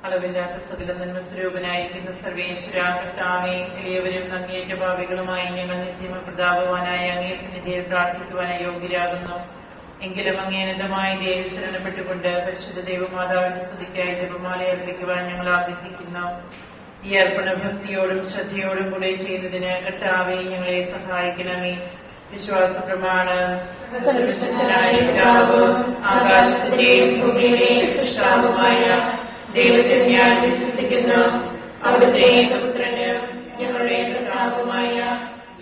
അളവില്ലാത്ത സകല നന്മസ്വരൂപനായിരിക്കുന്ന സർവേശ്വര കർത്താവേ, എളിയവരും അങ്ങേറ്റ ഭാവികളുമായി ഞങ്ങൾ നിത്യമ പ്രതാപവാനായ അങ്ങേ സന്നിധിയിൽ പ്രാർത്ഥിക്കുവാൻ യോഗ്യരാകുന്നു. എങ്കിലും അങ്ങേനതമായ ദേവി ശരണപ്പെട്ടുകൊണ്ട് പരിശുദ്ധ ദൈവമാതാവിന്റെ സ്തുതിക്കായി ജപമാല അർപ്പിക്കുവാൻ ഞങ്ങൾ ആഗ്രഹിക്കുന്നു. ഈ അർപ്പണ ഭക്തിയോടും ശ്രദ്ധയോടും കൂടെ ചെയ്യുന്നതിന് കർത്താവേ ഞങ്ങളെ സഹായിക്കണമേ. വിശ്വാസ പ്രമാണം. ആകാശത്തിന്റെയും ഭൂമിയുടെയും സൃഷ്ടാവുമായ ദൈവത്തിൽ ഞാൻ വിശ്വസിക്കുന്നു. അവിടുത്തെ ഏകപുത്രന് ഞങ്ങളുടെ കർത്താവുമായ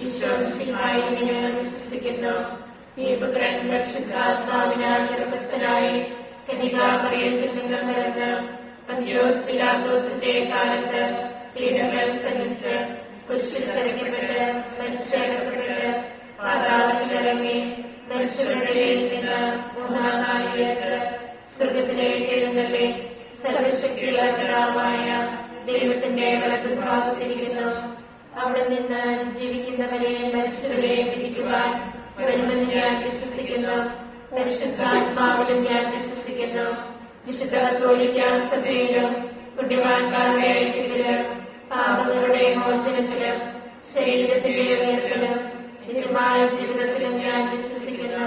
ഈശോമിശിഹായിൽ ഞങ്ങൾ വിശ്വസിക്കുന്നു. ഈ പുത്രൻ പരിശുദ്ധാത്മാവിനാൽ ഗർഭസ്ഥനായി കന്യകാമറിയത്തിൽ നിന്ന് പിറന്ന് പന്തിയോസ് പിലാത്തോസിന്റെ കാലത്ത് പീഡകൾ സഹിച്ച് കുരിശിൽ തറയ്ക്കപ്പെട്ട് മരിച്ചടക്കപ്പെട്ട് പാതാളത്തിലിറങ്ങി മരിച്ചവരുടെ നിന്ന് മൂന്നാം നാളിലേക്ക് സ്വർഗത്തിലേക്ക് എഴുന്നള്ളി സർവശക്തിയുള്ള പിതാവായ ദൈവത്തിന്റെ വലതുഭാഗത്തിരിക്കുന്നു. അവിടെ നിന്ന് ജീവിക്കുന്നവരെ മരിച്ചവരെ വിധിക്കുവാൻ വരുമെന്ന് ഞാൻ വിശ്വസിക്കുന്നു. പരിശുദ്ധാത്മാവിലും ഞാൻ വിശ്വസിക്കുന്നു. വിശുദ്ധ കത്തോലിക്കാ സഭയിലും പുണ്യവാന്മാരുടെ ഐക്യത്തിലും പാപങ്ങളുടെ മോചനത്തിലും ശരീരത്തിലെ ഉയർത്തലും നിത്യമായ ജീവിതത്തിലും ഞാൻ വിശ്വസിക്കുന്നു.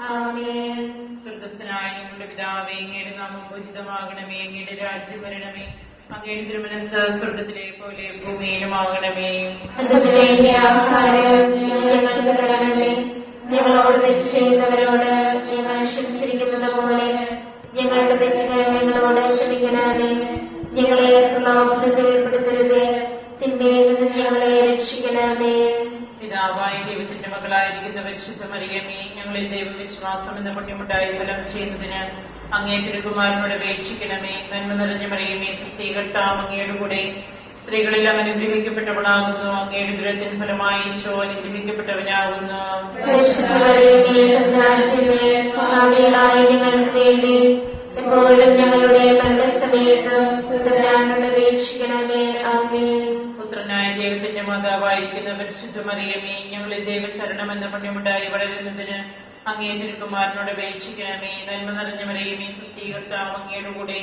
ആമേൻ. സ്വർഗ്ഗസ്ഥനായ ഞങ്ങളുടെ പിതാവേ, അങ്ങയുടെ നാമം പൂജിതമാകണമേ. അങ്ങയുടെ രാജ്യം വരണമേ. അങ്ങയുടെ തിരുമനസ്സ് സ്വർഗ്ഗത്തിലെ പോലെ ഭൂമിയിലുമാകണമേ. ഞങ്ങളോട് തെറ്റ് ചെയ്യുന്നവരോട് ഞങ്ങൾ ക്ഷമിച്ചിരിക്കുന്നത് പോലെ ഞങ്ങളുടെ തെറ്റുകൾ ഞങ്ങളോട് ക്ഷമിക്കണമേ. ഞങ്ങളെ പ്രലോഭനത്തിൽ ഉൾപ്പെടുത്തരുതേ, തിന്മയിൽ നിന്ന് ഞങ്ങളെ രക്ഷിക്കണമേ. പിതാവായ ദൈവത്തിന്റെ മകളായിരിക്കുന്ന പരിശുദ്ധ മറിയമേ, ഞങ്ങളിൽ ദൈവവിശ്വാസം എന്ന പുണ്യമുണ്ടായി ഫലം ചെയ്യുന്നതിന് അങ്ങേ തിരുകുമാരനോട് അപേക്ഷിക്കണമേ. നന്മ നിറഞ്ഞ മറിയമേ, സ്ത്രീകർത്താവ് അങ്ങയുടെ കൂടെ സ്ത്രീകളെല്ലാം അനുഗ്രഹിക്കപ്പെട്ടവളാകുന്നു. അങ്ങയുടെ ദുരത്തിന് ഫലമായി ഈശോ അനുഗ്രഹിക്കപ്പെട്ടവനാകുന്നു. പുത്രനായ ദൈവത്തിന്റെ മാതാവായിരിക്കുന്ന പരിശുദ്ധ മറിയമേ, ഞങ്ങളിൽ ദൈവശരണം എന്ന പുണ്യമുണ്ടായി വളരുന്നതിന് അങ്ങേ തിരുകുമാരനോട് അപേക്ഷിക്കണമേ. നന്മ നിറഞ്ഞ മറിയമേ, സ്ത്രീകർത്താവ് അങ്ങയുടെ കൂടെ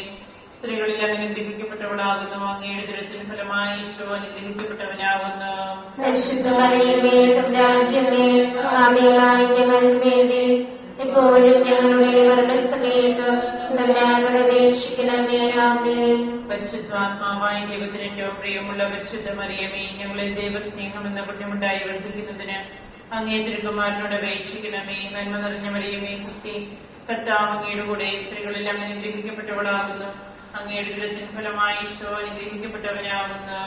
സ്ത്രീകളിൽ അനുഗ്രഹിക്കപ്പെട്ടവളാകുന്നു. അങ്ങയുടെ ദുരത്തിന് ഫലമായി ഈശോ അനുഗ്രഹിക്കപ്പെട്ടവനാകുന്നു. പരിശുദ്ധാത്മാവായ ദൈവത്തിന് ഏറ്റവും പ്രിയമുള്ള പരിശുദ്ധ മറിയമേ, ഞങ്ങളിൽ ദൈവസ്നേഹം എന്ന പുണ്യമുണ്ടായി വർദ്ധിക്കുന്നതിന് അങ്ങേ തിരുകുമാരനോട് അപേക്ഷിക്കണമേ. നന്മ നിറഞ്ഞ മറിയമേ, കുട്ടി കർത്താവ് അങ്ങയുടെ കൂടെ സ്ത്രീകളെല്ലാം അനുഗ്രഹിക്കപ്പെട്ടവളാകുന്നു. അങ്ങയുടെ ദുരത്തിന് ഫലമായി ഈശോ അനുഗ്രഹിക്കപ്പെട്ടവനാകുന്നു.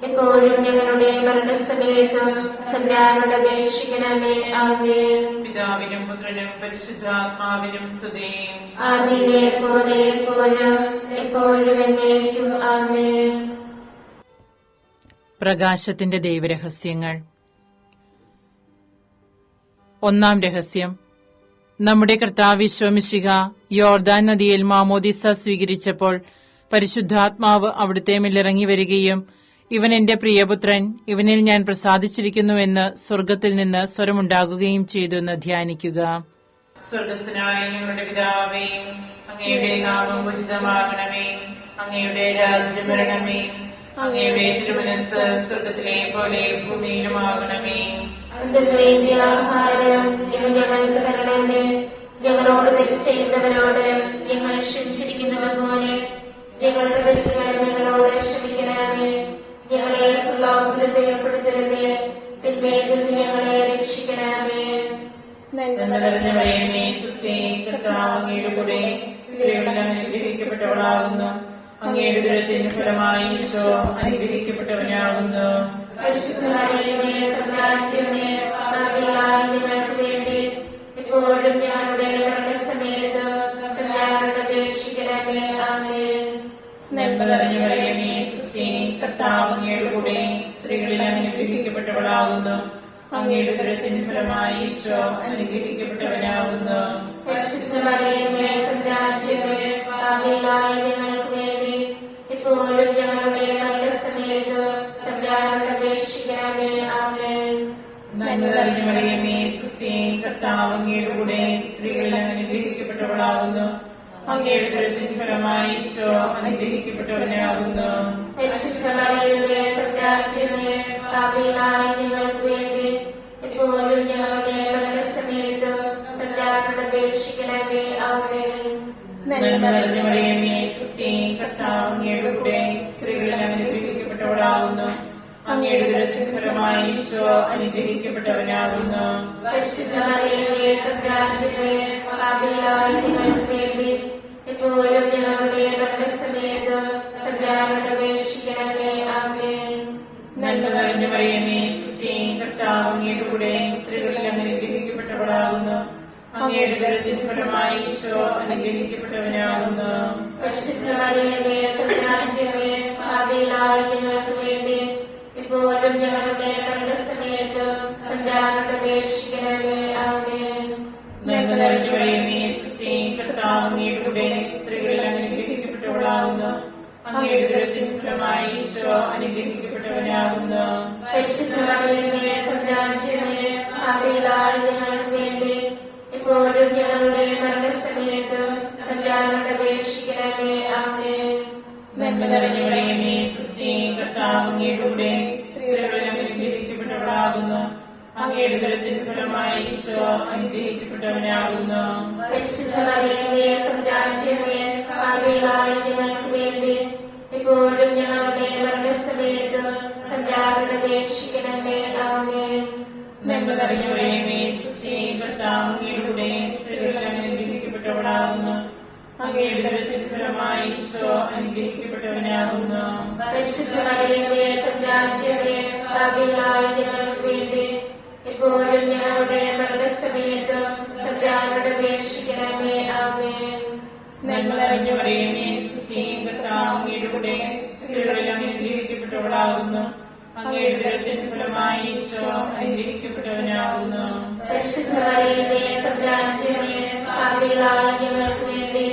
എപ്പോഴും ഞങ്ങളുടെ മരണസമയത്തും തമ്പുരാനോട് അപേക്ഷിക്കണമേ. ആമേൻ. പിതാവിനും പുത്രനും പരിശുദ്ധാത്മാവിനും സ്തുതി. ആദിയിലെ പോലെ എപ്പോഴും എപ്പോഴും എന്നേക്കും. ആമേൻ. പ്രകാശത്തിന്റെ ദൈവരഹസ്യങ്ങൾ. ഒന്നാം രഹസ്യം. നമ്മുടെ കർത്താവ് ഈശോ മിശിഹ യോർദാൻ നദിയിൽ മാമോദിസ സ്വീകരിച്ചപ്പോൾ പരിശുദ്ധാത്മാവ് അവിടുത്തെ മേലിറങ്ങി വരികയും ഇവൻ എന്റെ പ്രിയപുത്രൻ, ഇവനിൽ ഞാൻ പ്രസാദിച്ചിരിക്കുന്നുവെന്ന് സ്വർഗ്ഗത്തിൽ നിന്ന് സ്വരമുണ്ടാകുകയും ചെയ്തു എന്ന് ധ്യാനിക്കുക. സ്വർഗ്ഗസ്ഥനായ ഞങ്ങളുടെ പിതാവേ, അങ്ങയുടെ നാമം പൂജിതമാകണമേ. അങ്ങയുടെ രാജ്യം വരണമേ. അങ്ങയുടെ തിരുമനസ്സ് സ്വർഗ്ഗത്തിലെ പോലെ ഭൂമിയിലുമാകണമേ. ഞങ്ങൾക്ക് തരണമേ. ഞങ്ങളോട് തെറ്റ് ചെയ്യുന്നവരോട് ഞങ്ങൾ ക്ഷമിച്ചിരിക്കുന്നത് പോലെ ഞങ്ങളുടെ തെറ്റുകൾ ഞങ്ങളോട് ക്ഷമിക്കണമേ. ഞങ്ങളെ പ്രലോഭനത്തിൽ ഉൾപ്പെടുത്തരുതേ, തിന്മയിൽ നിന്ന് ഞങ്ങളെ രക്ഷിക്കണമേ. അങ്ങയുടെ കൂടെ സ്ത്രീകളെല്ലാം അനുഗ്രഹിക്കപ്പെട്ടവളാകുന്നു. അങ്ങയുടെ ദുരത്തിന് ഫലമായി ഈശോ അനുഗ്രഹിക്കപ്പെട്ടവനാകുന്നു. എപ്പോഴും ഞങ്ങളുടെ മരണസമയത്ത് തമ്പുരാനോട് അപേക്ഷിക്കണമേ. ആമേൻ. കർത്താവ് അങ്ങയുടെ കൂടെ സ്ത്രീകളെല്ലാം അനുഗ്രഹിക്കപ്പെട്ടവളാകുന്നു. അങ്ങയുടെ ദുരത്തിന് ഫലമായി ഈശോ അനുഗ്രഹിക്കപ്പെട്ടവനാകുന്നു. എപ്പോഴും ഞങ്ങളുടെ മരണസമയത്ത് തമ്പുരാനോട് അപേക്ഷിക്കണമേ. ആമേൻ. കർത്താവ് അങ്ങയുടെ കൂടെ സ്ത്രീകളെല്ലാം അനുഗ്രഹിക്കപ്പെട്ടവളാകുന്നു. അങ്ങയുടെ ഉദരത്തിൻ ഫലമായി ഈശോ അനുഗ്രഹിക്കപ്പെട്ടവനാകുന്നു. പരിശുദ്ധ മറിയമേ തമ്പുരാന്റമ്മേ പാപികളായ ഞങ്ങൾക്ക് വേണ്ടി ഇപ്പോഴും ഞങ്ങളുടെ മരണസമയത്തും തമ്പുരാനോട് അപേക്ഷിക്കണമേ. ആമേൻ. നന്മ നിറഞ്ഞ മറിയമേ സ്തുതി. കർത്താവ് അങ്ങയുടെ കൂടെ സ്ത്രീകളിൽ അനുഗ്രഹിക്കപ്പെട്ടവളാകുന്നു. അങ്ങയുടെ ഉദരത്തിൻ ഫലമായി ഈശോ അനുഗ്രഹിക്കപ്പെട്ടവനാകുന്നു. പരിശുദ്ധ മറിയമേ തമ്പുരാന്റമ്മേ പാപികളായ ഞങ്ങൾക്ക് വേണ്ടി ഇപ്പോഴും ഞങ്ങളുടെ മരണസമയത്തും തമ്പുരാനോട് അപേക്ഷിക്കണമേ. ആമേൻ. നന്മ നിറഞ്ഞ മറിയമേ സ്തുതി. കർത്താവ് അങ്ങയുടെ കൂടെ സ്ത്രീകളിൽ അനുഗ്രഹിക്കപ്പെട്ടവളാകുന്നു. അങ്ങയുടെ ഉദരത്തിൻ ഫലമായി ഈശോ അനുഗ്രഹിക്കപ്പെട്ടവനാകുന്നു. പരിശുദ്ധ മറിയമേ തമ്പുരാന്റമ്മേ പാപികളായ ഞങ്ങൾക്ക് വേണ്ടി ഇപ്പോഴും ഞങ്ങളുടെ മരണസമയത്തും തമ്പുരാനോട് അപേക്ഷിക്കണമേ. ആമേൻ. നന്മ നിറഞ്ഞ മറിയമേ സ്തുതി. കർത്താവ് അങ്ങയുടെ കൂടെ സ്ത്രീകളിൽ അനുഗ്രഹിക്കപ്പെട്ടവളാകുന്നു. അങ്ങയുടെ ഉദരത്തിൻ ഫലമായി ഈശോ അനുഗ്രഹിക്കപ്പെട്ടവനാകുന്നു. പരിശുദ്ധ മറിയമേ തമ്പുരാന്റമ്മേ പാപികളായ ഞങ്ങൾക്ക് വേണ്ടി ഇപ്പോഴും ഞങ്ങളുടെ മരണസമയത്തും തമ്പുരാനോട് അപേക്ഷിക്കണമേ. ആമേൻ. നന്മ നിറഞ്ഞ മറിയമേ സ്തുതി. കർത്താവ് അങ്ങയുടെ കൂടെ സ്ത്രീകളിൽ അനുഗ്രഹിക്കപ്പെട്ടവളാകുന്നു. അങ്ങയുടെ ഉദരത്തിൻ ഫലമായി ഈശോ അനുഗ്രഹിക്കപ്പെട്ടവനാകുന്നു. പരിശുദ്ധ മറിയമേ തമ്പുരാന്റമ്മേ പാപികളായ ഞങ്ങൾക്ക് വേണ്ടി ഇപ്പോഴും ഞങ്ങളുടെ മരണസമയത്തും തമ്പുരാനോട് അപേക്ഷിക്കണമേ. ആമേൻ. നന്മ നിറഞ്ഞ മറിയമേ സ്തുതി. കർത്താവ് അങ്ങയുടെ കൂടെ സ്ത്രീകളിൽ അനുഗ്രഹിക്കപ്പെട്ടവളാകുന്നു. അങ്ങയുടെ ഉദരത്തിൻ ഫലമായി ഈശോ അനുഗ്രഹിക്കപ്പെട്ടവനാകുന്നു. പരിശുദ്ധ മറിയമേ തമ്പുരാന്റമ്മേ പാപികളായ ഞങ്ങൾക്ക് വേണ്ടി ഇപ്പോഴും ഞങ്ങളുടെ മരണസമയത്തും തമ്പുരാനോട് അപേക്ഷിക്കണമേ. ആമേൻ. നന്മ നിറഞ്ഞ മറിയമേ സ്തുതി. കർത്താവ് അങ്ങയുടെ കൂടെ സ്ത്രീകളിൽ അനുഗ്രഹിക്കപ്പെട്ടവളാകുന്നു. അങ്ങയുടെ ഉദരത്തിൻ ഫലമായി ഈശോ അനുഗ്രഹിക്കപ്പെട്ടവനാകുന്നു. പരിശുദ്ധ മറിയമേ തമ്പുരാന്റമ്മേ പാപികളായ ഞങ്ങൾക്ക് വേണ്ടി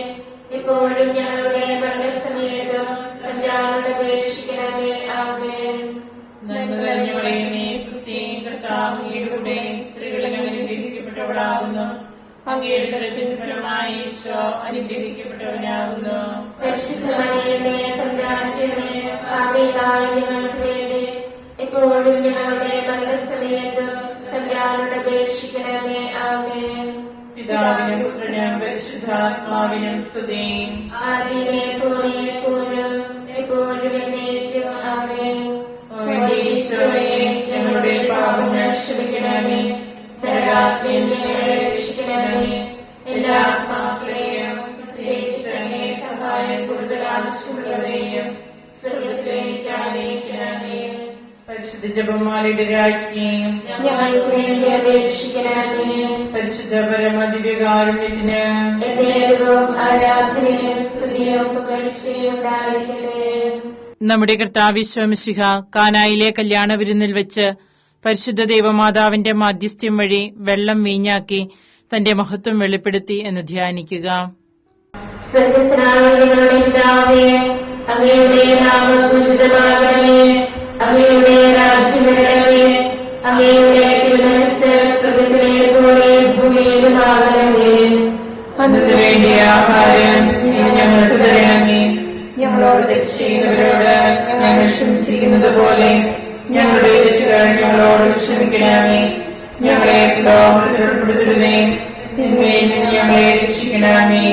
ഇപ്പോഴും ഞങ്ങളുടെ മരണസമയത്തും തമ്പുരാനോട് അപേക്ഷിക്കണമേ. ആമേൻ. നന്മ നിറഞ്ഞ മറിയമേ സ്തുതി. കർത്താവ് അങ്ങയുടെ കൂടെ സ്ത്രീകളിൽ അനുഗ്രഹിക്കപ്പെട്ടവളാകുന്നു. അങ്ങയുടെ ഉദരത്തിൻ ഫലമായി ഈശോ അനുഗ്രഹിക്കപ്പെട്ടവനാകുന്നു. പരിശുദ്ധ മറിയമേ തമ്പുരാന്റമ്മേ പാപികളായ ഞങ്ങൾക്ക് വേണ്ടി ഇപ്പോഴും ഞങ്ങളുടെ മരണസമയത്തും തമ്പുരാനോട് അപേക്ഷിക്കണമേ. ആമേൻ. പിതാവിനും പുത്രനും പരിശുദ്ധാത്മാവിനും സ്തുതി. ആദിയിലെ പോലെ എപ്പോഴും എപ്പോഴും എന്നേക്കും. ആമേൻ. ഈശോയെ ഞങ്ങളുടെ പാപങ്ങൾ ക്ഷമിക്കണമേ. നരകാഗ്നിയിൽ ഞങ്ങളെ രക്ഷിക്കണമേ. എല്ലാ ആത്മാക്കളെയും പ്രത്യേകിച്ച് അങ്ങേ സഹായം കൂടുതൽ ആവശ്യമുള്ളവരെയും സ്വർഗ്ഗത്തിലേക്ക് ആനയിക്കണമേ. പരിശുദ്ധ ജപമാലയുടെ രാജ്ഞിയും ഞങ്ങൾക്ക് വേണ്ടി അപേക്ഷിക്കണമേ. പരിശുദ്ധ പരമദിവ്യകാരുണ്യത്തിന് എന്നേരവും ആരാധനയും സ്തുതിയും പുകഴ്ചയും ഉണ്ടായിരിക്കട്ടെ. നമ്മുടെ കർത്താവ് ഈശോ മിശിഹ കാനായിലെ കല്യാണ വിരുന്നിൽ വെച്ച് പരിശുദ്ധ ദൈവമാതാവിന്റെ മാധ്യസ്ഥ്യം വഴി വെള്ളം വീഞ്ഞാക്കി തന്റെ മഹത്വം വെളിപ്പെടുത്തി എന്ന് ധ്യാനിക്കുക. സ്വർഗ്ഗസ്ഥനായ ഞങ്ങളുടെ പിതാവേ, അങ്ങയുടെ നാമം പൂജിതമാകണമേ. അങ്ങയുടെ രാജ്യം വരണമേ. അങ്ങയുടെ തിരുമനസ്സ് സ്വർഗ്ഗത്തിലെ പോലെ ഭൂമിയിലുമാകണമേ. അന്നു വേണ്ടിയ ആഹാരം ഞങ്ങൾക്ക് തരണമേ. ഞങ്ങളോട് തെറ്റ് ചെയ്യുന്നവരോട് ഞങ്ങൾ ക്ഷമിച്ചിരിക്കുന്നത് പോലെ ഞങ്ങളുടെ തെറ്റുകൾ ഞങ്ങളോട് ക്ഷമിക്കണമേ. ഞങ്ങളെ പ്രലോഭനത്തിൽ ഉൾപ്പെടുത്തരുതേ. തിന്മയിൽ നിന്ന് ഞങ്ങളെ രക്ഷിക്കണമേ.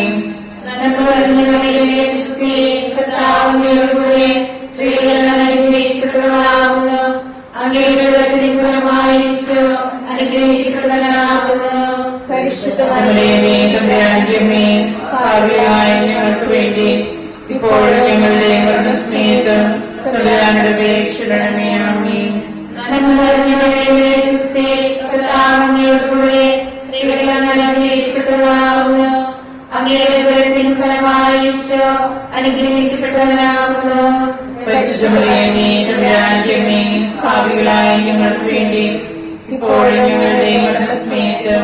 നന്മ നിറഞ്ഞ മറിയമേ സ്തുതി. കർത്താവ് അങ്ങയുടെ കൂടെ സ്ത്രീകൾ അനുഗ്രഹിക്കപ്പെട്ടവളാകുന്നു. അങ്ങയുടെ ഉദരത്തിൻ ഫലമായി ഈശോ അനുഗ്രഹിക്കപ്പെട്ടവനാകുന്നു. പരിശുദ്ധ മറിയമേ തമ്പുരാന്റമ്മേ പാപികളായ ഞങ്ങൾക്ക് വേണ്ടി ഇപ്പോഴും ഞങ്ങളുടെ മരണസമയത്ത് തമ്പുരാനോട് അപേക്ഷിക്കണമേ. ആമേൻ. നന്മ നിറഞ്ഞ മറിയമേ സ്തുതി. കർത്താവ് അങ്ങയുടെ കൂടെ സ്ത്രീകൾ അനുഗ്രഹിക്കപ്പെട്ടവളാകുന്നു. അങ്ങയുടെ ഉദരത്തിൻ ഫലമായി ഈശോ അനുഗ്രഹിക്കപ്പെട്ടവനാകുന്നു. പരിശുദ്ധ മറിയമേ തമ്പുരാന്റമ്മേ പാപികളായ ഞങ്ങൾക്ക് വേണ്ടി ഇപ്പോഴും ഞങ്ങളുടെ മരണസമയത്ത്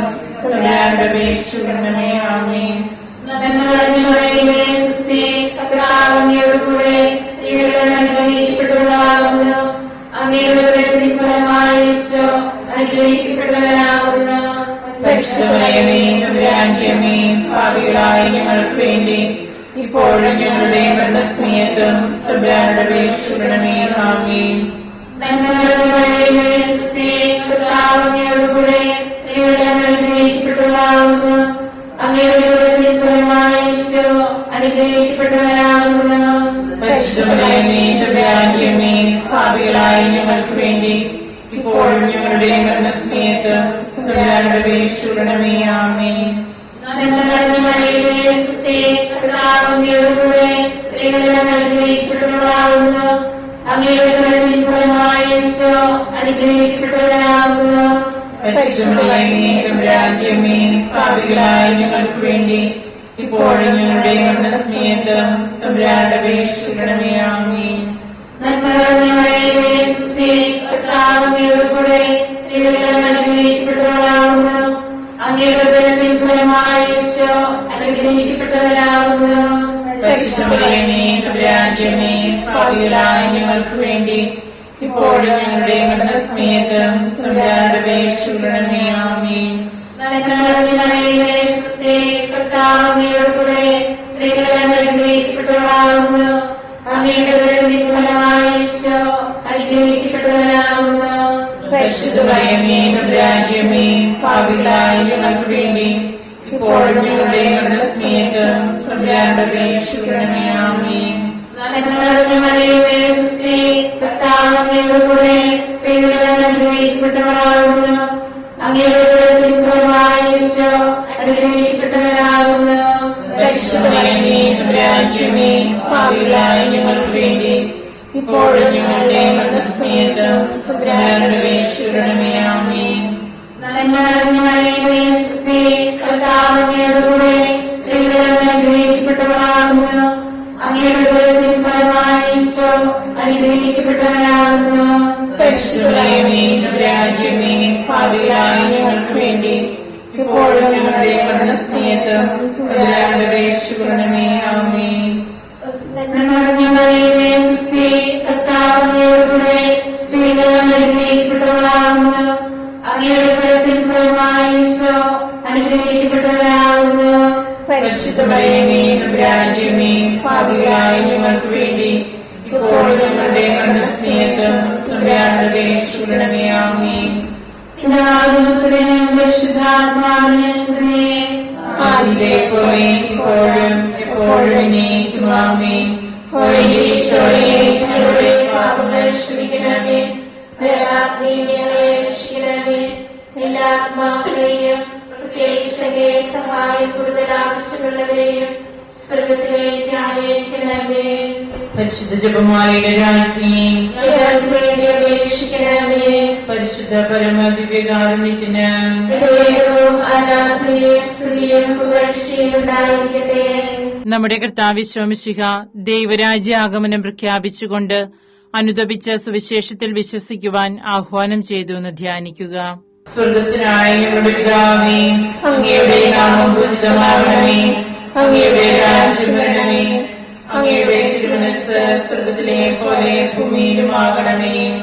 തമ്പുരാനോട് അപേക്ഷിക്കണമേ. ആമേൻ. നന്മ നിറഞ്ഞ മറിയമേ സ്തുതി. കർത്താവ് അങ്ങയുടെ കൂടെ സ്ത്രീകൾ അനുഗ്രഹിക്കപ്പെട്ടവളാകുന്നു. അങ്ങയുടെ ഉദരത്തിൻ ഫലമായി ഈശോ അനുഗ്രഹിക്കപ്പെട്ടവനാകുന്നു. പരിശുദ്ധ മറിയമേ തമ്പുരാന്റമ്മേ പാപികളായ ഞങ്ങൾക്ക് വേണ്ടി ഇപ്പോഴും ഞങ്ങളുടെ മരണസമയത്തും തമ്പുരാനോട് അപേക്ഷിക്കണമേ. ആമേൻ. പാപികളായ ഞങ്ങൾക്ക് വേണ്ടി ഇപ്പോഴും ഞങ്ങളുടെ മരണസമയത്ത് തമ്പുരാനോട് അപേക്ഷിക്കണമേ. ആമേൻ. പാപികളായ ഞങ്ങൾക്ക് വേണ്ടി ഇപ്പോഴും ഞങ്ങളുടെ മരണസമയത്ത് തമ്പുരാനോട് അപേക്ഷിക്കണമേ. ആമേൻ. പാപികളായ ഞങ്ങൾക്ക് വേണ്ടി ഇപ്പോഴും ഞങ്ങളുടെ മരണസമയത്ത് തമ്പുരാനോട് അപേക്ഷിക്കണമേ. ആമേൻ. പാപികളായ ഞങ്ങൾക്ക് വേണ്ടി ഇപ്പോഴും ഞങ്ങളുടെ മരണസമയത്ത് തമ്പുരാനോട് അപേക്ഷിക്കണമേ. ആമേൻ. പാപികളായ ഞങ്ങൾക്ക് വേണ്ടി ഇപ്പോഴും ഞങ്ങളുടെ മരണസമയത്ത് തമ്പുരാനോട് അപേക്ഷിക്കണമേ. ആമേൻ. പാപികളായ ഞങ്ങൾക്ക് വേണ്ടി ഇപ്പോഴും ഞങ്ങളുടെ മരണസമയത്ത് തമ്പുരാനോട് അപേക്ഷിക്കണമേ. ആമേൻ. പാപികളായ ഞങ്ങൾക്ക് വേണ്ടി ഇപ്പോഴും ഞങ്ങളുടെ മരണസമയത്ത് തമ്പുരാനോട് അപേക്ഷിക്കണമേ. ആമേൻ. ആദിയിലെ പോലെ ഇപ്പോഴും എപ്പോഴും എന്നേക്കും. ആമേൻ. ഞങ്ങളുടെ പാപങ്ങൾ ക്ഷമിക്കണമേ. എല്ലാ ആത്മാക്കളെയും പ്രത്യേകിച്ച് സഹായം കൂടുതൽ ആവശ്യമുള്ളവരെയും സ്വർഗത്തിലേക്ക് ആനയിക്കണമേ. പരിശുദ്ധ ജപമാലയുടെ രാജ്ഞി വേണ്ടി അപേക്ഷിക്കണമേ. പരിശുദ്ധ പരമദിവ്യകാരുണ്യത്തിന് നമ്മുടെ കർത്താവ് ശോമിശിഹ ദൈവരാജ്യ ആഗമനം പ്രഖ്യാപിച്ചുകൊണ്ട് അനുദപിച്ച സുവിശേഷത്തിൽ വിശ്വസിക്കുവാൻ ആഹ്വാനം ചെയ്തു എന്ന് ധ്യാനിക്കുക. സ്വർഗത്തിനായ ഞങ്ങളുടെ പിതാവേ, അങ്ങയുടെ നാമം പൂജിതമാകണമേ. അങ്ങയുടെ രാജ്യം വരണമേ. അങ്ങയുടെ തിരുമനസ്സ് സ്വർഗത്തിലെ പോലെ ഭൂമിയിലുമാകണമേ.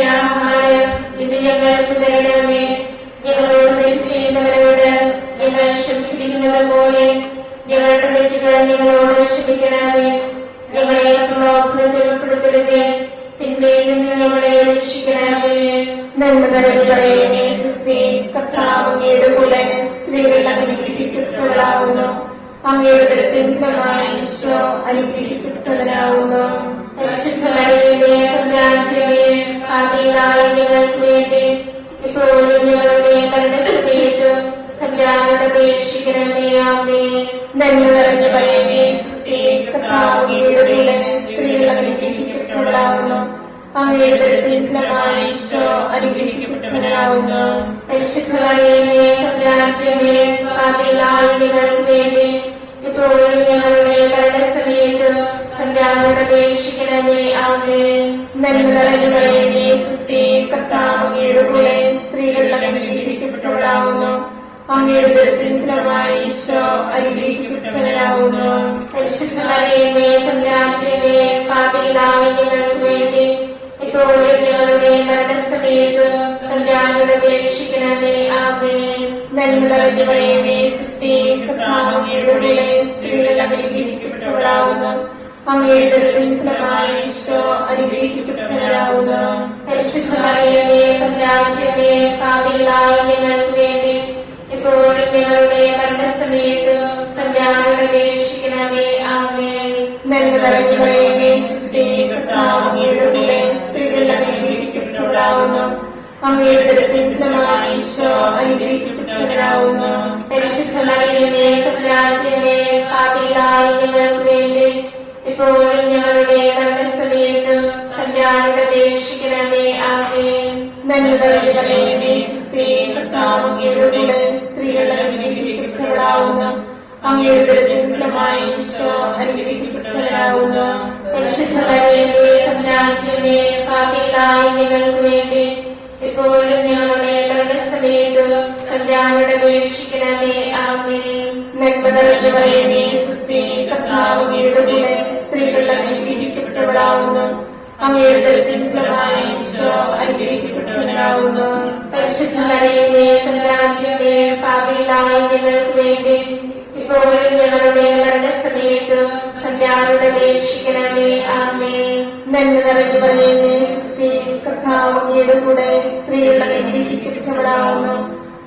ആഹാരം ഇത് ഞങ്ങൾക്ക് തരണമേ. ഞങ്ങളോട് തെറ്റ് ചെയ്യുന്നവരോട് ഞങ്ങൾ ക്ഷമിച്ചിരിക്കുന്നത് പോലെ ഞങ്ങളുടെ തെറ്റുകൾ ഞങ്ങളോട് ക്ഷമിക്കണമേ. ഞങ്ങളെ പ്രലോഭനത്തിൽ ഉൾപ്പെടുത്തരുത്, തിന്മയിൽ നിന്ന് ഞങ്ങളെ രക്ഷിക്കണമേ. നന്മ നിറഞ്ഞു പറയുന്നേ ക്രിസ്തേ, കർത്താവ് അങ്ങയുടെ കൂടെ സ്ത്രീകൾ അനുഗ്രഹിക്കപ്പെട്ടവളാവുന്നു. അങ്ങയുടെ ദൃത്തിൻ ഫലമായി ഈശോ അനുഗ്രഹിക്കപ്പെട്ടവനാവുന്നു. പരിശുദ്ധ മറിയമേ, തമ്പുരാന്റമ്മേ, പാപികളായ ഞങ്ങൾക്ക് വേണ്ടി ഇപ്പോഴും ഞങ്ങളുടെ മരണസമയത്തും തമ്പുരാനോട് അപേക്ഷിക്കണമേ. ആമേൻ. നന്മ നിറഞ്ഞു പറയുന്നേ ക്രിസ്തേ, കർത്താവ് അങ്ങയുടെ കൂടെ സ്ത്രീകൾ അനുഗ്രഹിക്കപ്പെട്ടവളാവുന്നു. അങ്ങയുടെ ദൃത്തിൻ ഫലമായി ഈശോ അനുഗ്രഹിക്കപ്പെട്ടവനാവുന്നു. പരിശുദ്ധ മറിയമേ, തമ്പുരാന്റമ്മേ, പാപികളായ ഞങ്ങൾക്ക് വേണ്ടി ഇപ്പോഴും ഞങ്ങളുടെ മരണസമയത്തും തമ്പുരാനോട് അപേക്ഷിക്കണമേ. ആമേൻ. നന്മ നിറഞ്ഞു പറയുന്നേ ക്രിസ്തേ, കർത്താവ് അങ്ങയുടെ കൂടെ സ്ത്രീകൾ അനുഗ്രഹിക്കപ്പെട്ടവളാവുന്നു. അങ്ങയുടെ ദൃത്തിൻ ഫലമായി ഈശോ അനുഗ്രഹിക്കപ്പെട്ടവനാവുന്നു. പരിശുദ്ധ മറിയമേ, തമ്പുരാന്റമ്മേ, പാപികളായ ഞങ്ങൾക്ക് വേണ്ടി ഇപ്പോഴും ഞങ്ങളുടെ മരണസമയത്തും തമ്പുരാനോട് അപേക്ഷിക്കണമേ. ആമേൻ. നന്മ നിറഞ്ഞു പറയുന്നേ ക്രിസ്തേ, കർത്താവ് അങ്ങയുടെ കൂടെ സ്ത്രീകൾ അനുഗ്രഹിക്കപ്പെട്ടവളാകുന്നു. അങ്ങയുടെ ഫലമായ ഈശോ അനുഗ്രഹിക്കപ്പെട്ടവരാകുന്നു. പരിശുദ്ധ മറിയമേ തമ്പുരാന്റമ്മേ, പാപികളായ ഞങ്ങൾക്ക് വേണ്ടി ഇപ്പോഴും ഞങ്ങളുടെ മരണസമയത്ത് തമ്പുരാനോട് അപേക്ഷിക്കണമേ. ആമേൻ. നന്മ നിറഞ്ഞ മറിയമേ, കർത്താവ് അങ്ങയുടെ കൂടെ സ്ത്രീകൾ അനുഗ്രഹിക്കപ്പെട്ടവളാകുന്നു. അങ്ങയുടെ ഫലമായ ഈശോ അനുഗ്രഹിക്കപ്പെട്ടവരാകുന്നു. പരിശുദ്ധ മറിയമേ തമ്പുരാന്റമ്മേ, പാപികളായ ഞങ്ങൾക്ക് വേണ്ടി ഇപ്പോഴും ഞങ്ങളുടെ മരണസമയത്ത് തമ്പുരാനോട് അപേക്ഷിക്കണമേ. ആമേൻ. നന്മ നിറഞ്ഞ മറിയമേ, കർത്താവ് അങ്ങയുടെ കൂടെ സ്ത്രീകൾ അനുഗ്രഹിക്കപ്പെട്ടവളാകുന്നു. അങ്ങയുടെ ഫലമായ ഈശോ അനുഗ്രഹിക്കപ്പെട്ടവരാകുന്നു. പരിശുദ്ധ മറിയമേ തമ്പുരാന്റമ്മേ, പാപികളായ ഞങ്ങൾക്ക് വേണ്ടി ഇപ്പോഴും ഞങ്ങളുടെ മരണസമയത്ത് തമ്പുരാനോട് അപേക്ഷിക്കണമേ. ആമേൻ. നന്മ നിറഞ്ഞ മറിയമേ, കർത്താവ് അങ്ങയുടെ കൂടെ സ്ത്രീകൾ അനുഗ്രഹിക്കപ്പെട്ടവളാകുന്നു. അങ്ങയുടെ ഫലമായ ഈശോ അനുഗ്രഹിക്കപ്പെട്ടവരാകുന്നു. പരിശുദ്ധ മറിയമേ തമ്പുരാന്റമ്മേ, പാപികളായ ഞങ്ങൾക്ക് വേണ്ടി ഇപ്പോഴും ഞങ്ങളുടെ മരണസമയത്ത് തമ്പുരാനോട് അപേക്ഷിക്കണമേ. ആമേൻ. നന്മ നിറഞ്ഞ മറിയമേ, കർത്താവ് അങ്ങയുടെ കൂടെ സ്ത്രീകൾ അനുഗ്രഹിക്കപ്പെട്ടവളാകുന്നു.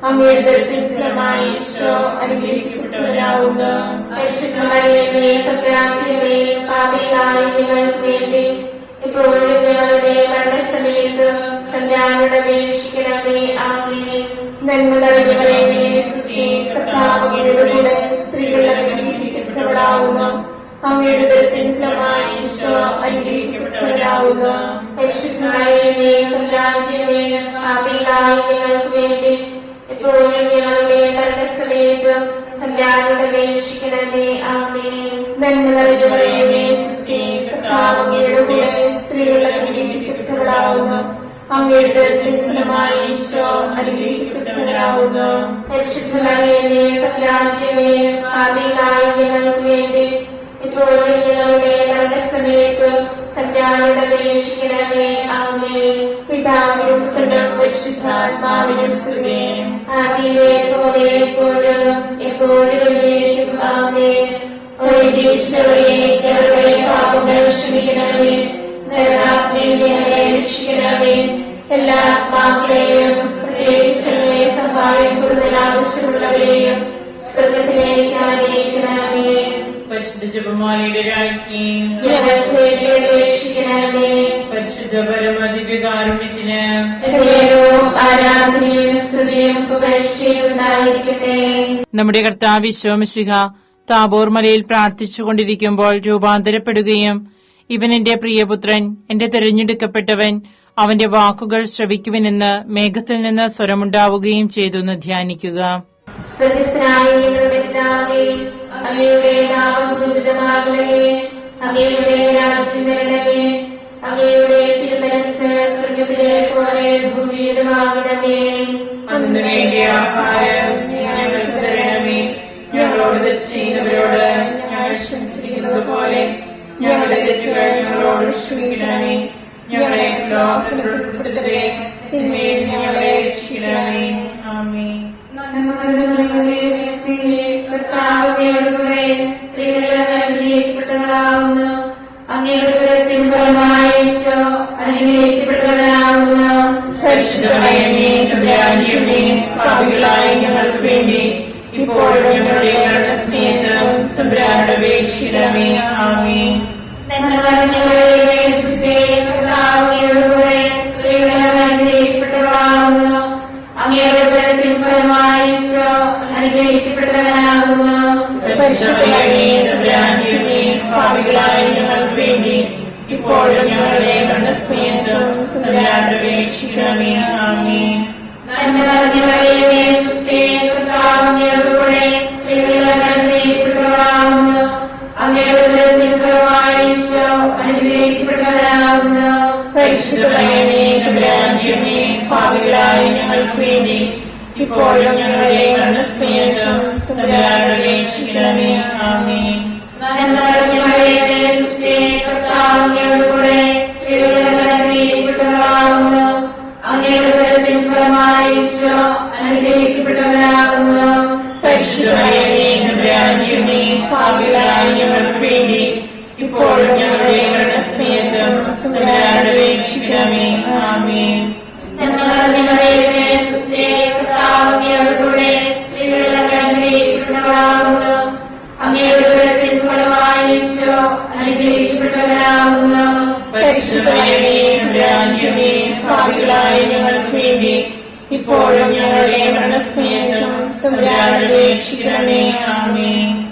അങ്ങയുടെ ഫലമായ ഈശോ അനുഗ്രഹിക്കപ്പെട്ടവരാകുന്നു. പരിശുദ്ധ മറിയമേ തമ്പുരാന്റമ്മേ, പാപികളായ ഞങ്ങൾക്ക് വേണ്ടി ഇപ്പോഴും ഞങ്ങളുടെ മരണസമയത്ത് തമ്പുരാനോട് അപേക്ഷിക്കണമേ. ആമേൻ. നന്മ നിറഞ്ഞ മറിയമേ, കർത്താവ് അങ്ങയുടെ കൂടെ സ്ത്രീകൾ അനുഗ്രഹിക്കപ്പെട്ടവളാകുന്നു. അങ്ങയുടെ ഫലമായ ഈശോ അനുഗ്രഹിക്കപ്പെട്ടവരാകുന്നു. പരിശുദ്ധ മറിയമേ തമ്പുരാന്റമ്മേ, പാപികളായ ഞങ്ങൾക്ക് വേണ്ടി ഇപ്പോഴും ഞങ്ങളുടെ മരണസമയത്ത് തമ്പുരാനോട് അപേക്ഷിക്കണമേ. ആമേൻ. നന്മ നിറഞ്ഞ മറിയമേ, കർത്താവ് അങ്ങയുടെ കൂടെ സ്ത്രീകൾ അനുഗ്രഹിക്കപ്പെട്ടവളാകുന്നു. അങ്ങയുടെ ഫലമായ ഈശോ അനുഗ്രഹിക്കപ്പെട്ടവരാകുന്നു. പരിശുദ്ധ മറിയമേ തമ്പുരാന്റമ്മേ, പാപികളായ ഞങ്ങൾക്ക് വേണ്ടി ഇപ്പോഴും ഞങ്ങളുടെ മരണസമയത്ത് തമ്പുരാനോട് അപേക്ഷിക്കണമേ. ആമേൻ. പിതാവിനും പുത്രനും പരിശുദ്ധാത്മാവിനും സ്തുതി. ആദിയിലെ പോലെ എപ്പോഴും എപ്പോഴും എന്നേക്കും. ആമേൻ. ഈശോയെ ഞങ്ങളുടെ പാപങ്ങൾ ക്ഷമിക്കണമേ. നരകാഗ്നിയിൽ ഞങ്ങളെ രക്ഷിക്കണമേ. എല്ലാ ആത്മാക്കളെയും പ്രത്യേകിച്ച് സഹായം കൂടുതൽ ആവശ്യമുള്ളവരെയും സ്വർഗ്ഗത്തിലേക്ക് ആനയിക്കണമേ. പരിശുദ്ധ ജപമാലയുടെ രാജ്ഞി ഞങ്ങൾക്ക് വേണ്ടി അപേക്ഷിക്കണമേ. പരിശുദ്ധ പരമദിവ്യകാരുണ്യത്തിന് ആരാധനയും സ്തുതിയും പുകഴ്ചയും ഉണ്ടായിരിക്കട്ടെ. നമ്മുടെ കർത്താവ് ഈശോ മിശിഹ താബോർ മലയിൽ പ്രാർത്ഥിച്ചുകൊണ്ടിരിക്കുമ്പോൾ രൂപാന്തരപ്പെടുകയും ഇവൻ എന്റെ പ്രിയപുത്രൻ, എന്റെ തെരഞ്ഞെടുക്കപ്പെട്ടവൻ, അവന്റെ വാക്കുകൾ ശ്രവിക്കുവനെന്ന് മേഘത്തിൽ നിന്ന് സ്വരമുണ്ടാവുകയും ചെയ്തു എന്ന് ധ്യാനിക്കുക. അങ്ങയുടെ നാമം പൂജിതമാകണമേ. അങ്ങയുടെ രാജ്യം വരണമേ. അങ്ങയുടെ തിരുമനസ്സ് സ്വർഗ്ഗത്തിലെ പോലെ ഭൂമിയിലുമാകണമേ. അന്ന് വേണ്ടിയ ആഹാരം ഞങ്ങൾക്ക് തരണമേ. ഞങ്ങളോട് തെറ്റ് ചെയ്യുന്നവരോട് ഞങ്ങൾ ക്ഷമിച്ചിരിക്കുന്നത് പോലെ ഞങ്ങളുടെ തെറ്റുകൾ ഞങ്ങളോട് ക്ഷമിക്കണമേ. ഞങ്ങളെ ഉൾപ്പെടുത്തേ, തിന്മയിൽ ഞങ്ങളെ രക്ഷിക്കണമേ. ആമേൻ. കർത്താവിനോടുകൂടെ സ്ത്രീകൾ അനുഗ്രഹിക്കപ്പെട്ടവളാകുന്നു. അങ്ങയുടെ ഫലമായ ഈശോ അനുഗ്രഹിക്കപ്പെട്ടവരാകുന്നു. പരിശുദ്ധ മറിയമേ തമ്പുരാന്റമ്മേ, പാപികളായ ഞങ്ങൾക്ക് വേണ്ടി ഇപ്പോഴും ഞങ്ങളുടെ മരണസമയത്ത് തമ്പുരാനോട് അപേക്ഷിക്കണമേ. ആമേൻ. കർത്താവിനോടുകൂടെ സ്ത്രീകൾ അനുഗ്രഹിക്കപ്പെട്ടവളാകുന്നു. അങ്ങയുടെ ഫലമായ ഈശോ അനുഗ്രഹിക്കപ്പെട്ടവരാകുന്നു. പാപികളായ ഞങ്ങൾക്ക് വേണ്ടി ഇപ്പോഴും ഞങ്ങളുടെ മരണസമയത്ത് തമ്പുരാനോട് അപേക്ഷിക്കണമേ. ആമേൻ. കർത്താവിനോടുകൂടെ സ്ത്രീകൾ അനുഗ്രഹിക്കപ്പെട്ടവളാകുന്നു. അങ്ങയുടെ ഫലമായ ഈശോ അനുഗ്രഹിക്കപ്പെട്ടവരാകുന്നു. പാപികളായ ഞങ്ങൾക്ക് വേണ്ടി ഇപ്പോഴും ഞങ്ങളുടെ മരണസമയത്ത് തമ്പുരാനോട് അപേക്ഷിക്കണമേ. ആമേൻ. കർത്താവിനോടുകൂടെ സ്ത്രീകൾ അനുഗ്രഹിക്കപ്പെട്ടവളാകുന്നു. അങ്ങയുടെ ഫലമായ ഈശോ ഭാവികളായി ഞങ്ങൾക്ക് വേണ്ടി ഇപ്പോഴും ഞങ്ങളുടെ മരണസമയത്തും തമ്പുരാനോട് അപേക്ഷിക്കണമേ. ആമേൻ. ഭാവികളായ ഞങ്ങൾക്ക് വേണ്ടി ഇപ്പോഴും ഞങ്ങളുടെ മരണസമയത്തും തമ്പുരാനോട് അപേക്ഷിക്കണമേ. ആമേൻ.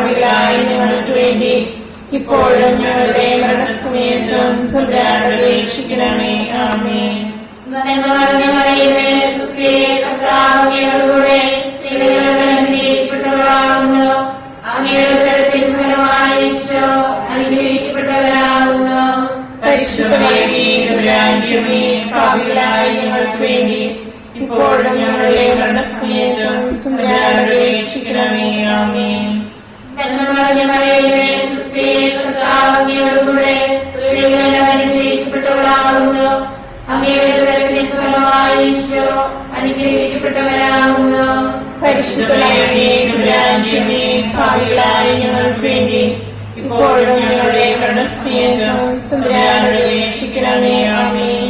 ഭാവികളായ ഞങ്ങൾക്ക് വേണ്ടി ഇപ്പോഴും ഞങ്ങളുടെ മരണസമയത്തും തമ്പുരാനോട് അപേക്ഷിക്കണമേ. ആമേൻ. ഭാവികളായ ഞങ്ങൾക്ക് വേണ്ടി ഇപ്പോഴും ഞങ്ങളുടെ മരണസമയത്തും തമ്പുരാനോട് അപേക്ഷിക്കണമേ. ആമേൻ. ഭാവികളായ ഞങ്ങൾക്ക് വേണ്ടി ഇപ്പോഴും ഞങ്ങളുടെ മരണസമയത്തും തമ്പുരാനോട് അപേക്ഷിക്കണമേ. ആമേൻ.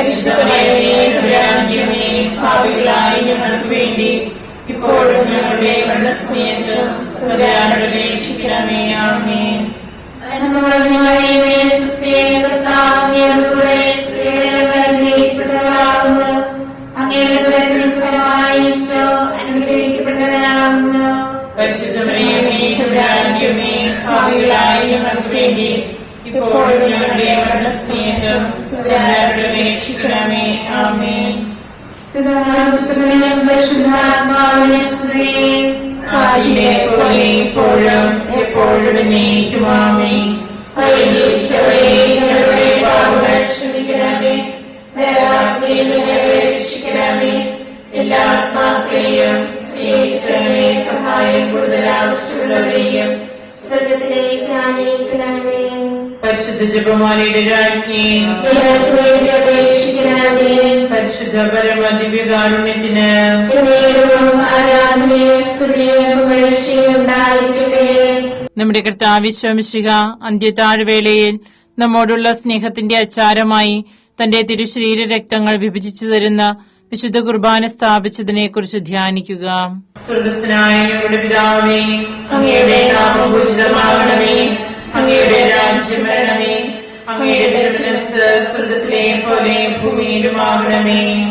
ഭാവികളായ ഞങ്ങൾക്ക് വേണ്ടി ഇപ്പോഴും ഞങ്ങളുടെ മരണസമയത്തും തമ്പുരാനോട് അപേക്ഷിക്കണമേ. ആമേൻ. ഭാവികളായ ഞങ്ങൾക്ക് വേണ്ടി ഇപ്പോഴും ഞങ്ങളുടെ മരണസമയത്തും തമ്പുരാനോട് അപേക്ഷിക്കണമേ. ആമേൻ. ആദിയിലെ പോലെ ഇപ്പോഴും എപ്പോഴും എന്നേക്കും. ആമേൻ. ഞങ്ങളുടെ പാപങ്ങൾ ക്ഷമിക്കണമേ. രക്ഷിക്കണമേ. എല്ലാ ആത്മാക്കളെയും സഹായം കൂടുതൽ ആവശ്യമുള്ളവരെയും സ്വർഗത്തിലേക്ക് ആനയിക്കണമേ. പരിശുദ്ധ ജപമാലയുടെ രാജ്ഞി അപേക്ഷിക്കണമേ. പരിശുദ്ധ പരമദിവ്യകാരുണ്യത്തിന് നമ്മുടെ കർത്താവ് മിശിഹ അന്ത്യതാഴ്വേളയിൽ നമ്മോടുള്ള സ്നേഹത്തിന്റെ അച്ചാരമായി തന്റെ തിരുശരീര രക്തങ്ങൾ വിഭജിച്ചു തരുന്ന വിശുദ്ധ കുർബാന സ്ഥാപിച്ചതിനെ കുറിച്ച് ധ്യാനിക്കുക. സ്വർഗ്ഗസ്ഥനായ ഞങ്ങളുടെ പിതാവേ, അങ്ങയുടെ നാമം പൂജിതമാകണമേ. അങ്ങയുടെ രാജ്യം വരണമേ. അങ്ങയുടെ തിരുമനസ്സ് സ്വർഗ്ഗത്തിലെ പോലെ ഭൂമിയിലുമാകണമേ.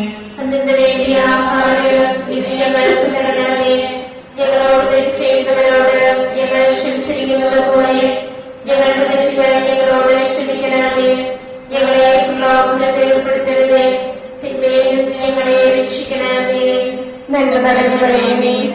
ഞങ്ങളോട് തെറ്റുന്നവരോട് ഞങ്ങൾ ക്ഷമിച്ചിരിക്കുന്നത് പോലെ ഞങ്ങളുടെ തെറ്റുകൾ ഞങ്ങളോട് ക്ഷമിക്കണമേ. ഞങ്ങളെ പ്രലോഭനത്തിൽ ഉൾപ്പെടുത്തരുത്, തിന്മയിൽ ഞങ്ങളെ രക്ഷിക്കണമേ. നന്മ നിറഞ്ഞവളേ,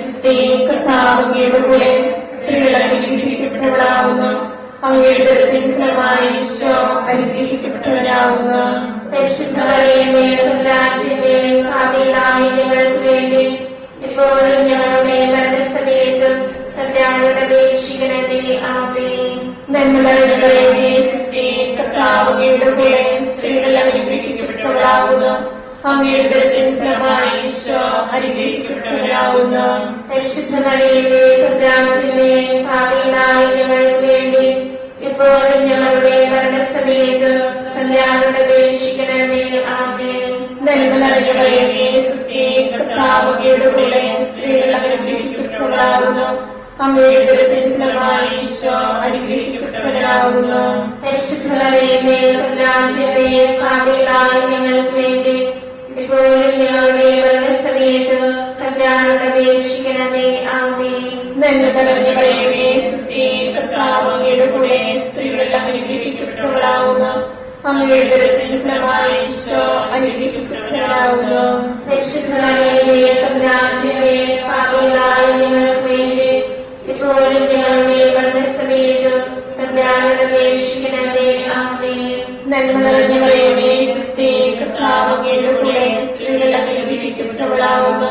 കർത്താവിന്റെ കൂടെ സ്ത്രീകളാവുന്നു. അങ്ങയുടെ ഫലമായി ഈശോ അനുഗ്രഹിക്കപ്പെട്ടവരാവുന്നു. പരിശുദ്ധമറിയമേ, തമ്പുരാന്റെ ഭാവികളായ ഞങ്ങൾക്ക് വേണ്ടി ഇപ്പോഴും ഞങ്ങളുടെ മരണസമയത്തും തമ്പുരാനോട് അപേക്ഷിക്കണമേ. ആമേൻ. നന്മ നിറഞ്ഞവളേ, കർത്താവിന്റെ കൂടെ സ്ത്രീകൾ അനുഗ്രഹിക്കപ്പെട്ടവരാവുന്നു. അങ്ങയുടെ ഫലമായി ഈശോ അനുഗ്രഹിക്കപ്പെട്ടവരാവുന്നു. പരിശുദ്ധമറിയമേ, തമ്പുരാന്റെ ഭാവികളായ ഞങ്ങൾക്ക് വേണ്ടി ഇപ്പോഴും ഞങ്ങളുടെ മരണസമയത്തും തമ്പുരാനോട് അപേക്ഷിക്കണമേ. ആമേൻ. നന്മ നിറഞ്ഞവളേ, കർത്താവിന്റെ കൂടെ സ്ത്രീകൾ അനുഗ്രഹിക്കപ്പെട്ടവരാവുന്നു. അങ്ങയുടെ ഫലമായി ഈശോ അനുഗ്രഹിക്കപ്പെട്ടവരാവുന്നു. പരിശുദ്ധമറിയമേ, തമ്പുരാന്റെ ഭാവികളായ ഞങ്ങൾക്ക് വേണ്ടി ഇപ്പോഴും ഞങ്ങളുടെ മരണസമയത്തും തമ്പുരാനോട് അപേക്ഷിക്കണമേ. ആമേൻ. നന്മ നിറഞ്ഞവളേ, കർത്താവിന്റെ കൂടെ സ്ത്രീകൾ അനുഗ്രഹിക്കപ്പെട്ടവരാവുന്നു. അങ്ങയുടെ ഫലമായി ഈശോ അനുഗ്രഹിക്കപ്പെട്ടവരാവുന്നു. പരിശുദ്ധമറിയമേ, തമ്പുരാന്റെ ഭാവികളായ ഞങ്ങൾക്ക് വേണ്ടി ഇപ്പോഴും ഞങ്ങളുടെ മരണസമയത്തും തമ്പുരാനോട് അപേക്ഷിക്കണമേ. ആമേൻ. നന്മ നിറഞ്ഞ മറിയമേ, ക്രിസ്തേ, കർത്താവ് അങ്ങയുടെ കൂടെ സ്ത്രീകൾ അനുഗ്രഹിക്കപ്പെട്ടവളാവുന്നു.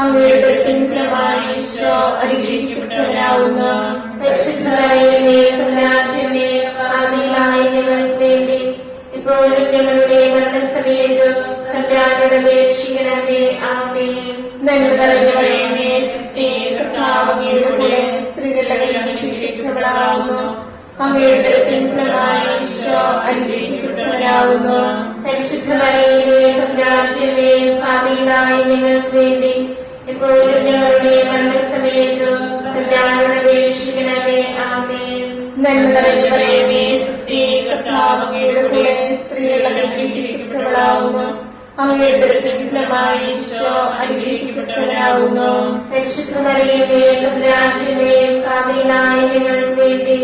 അങ്ങയുടെ ഫലമായി ഈശോ അനുഗ്രഹിക്കപ്പെട്ടവനാവുന്നു. പരിശുദ്ധ മറിയമേ, തമ്പുരാന്റമ്മേ, പാപികളായ ഞങ്ങൾക്ക് വേണ്ടി ഇപ്പോഴും ഞങ്ങളുടെ മരണസമയത്തും തമ്പുരാനോട് അപേക്ഷിക്കണമേ. ആമേൻ. നന്മ നിറഞ്ഞ മറിയമേ, ക്രിസ്തേ, കർത്താവ് അങ്ങയുടെ കൂടെ സ്ത്രീകൾ അനുഗ്രഹിക്കപ്പെട്ടവളാവുന്നു. അങ്ങയുടെ ഫലമായി ഈശോ അനുഗ്രഹിക്കപ്പെട്ടവനാവുന്നു. പരിശുദ്ധ മറിയമേ, തമ്പുരാന്റമ്മേ, പാപികളായ ഞങ്ങൾക്ക് വേണ്ടി ഇപ്പോഴും ഞങ്ങളുടെ മരണസമയത്തും തമ്പുരാനോട് അപേക്ഷിക്കണമേ. ആമേൻ. നന്മ നിറഞ്ഞ മറിയമേ, ക്രിസ്തേ, കർത്താവ് അങ്ങയുടെ കൂടെ സ്ത്രീകൾ അനുഗ്രഹിക്കപ്പെട്ടവളാവുന്നു. അങ്ങയുടെ ഫലമായി ഈശോ അനുഗ്രഹിക്കപ്പെട്ടവനാവുന്നു. പരിശുദ്ധ മറിയമേ, തമ്പുരാന്റമ്മേ, പാപികളായ ഞങ്ങൾക്ക് വേണ്ടി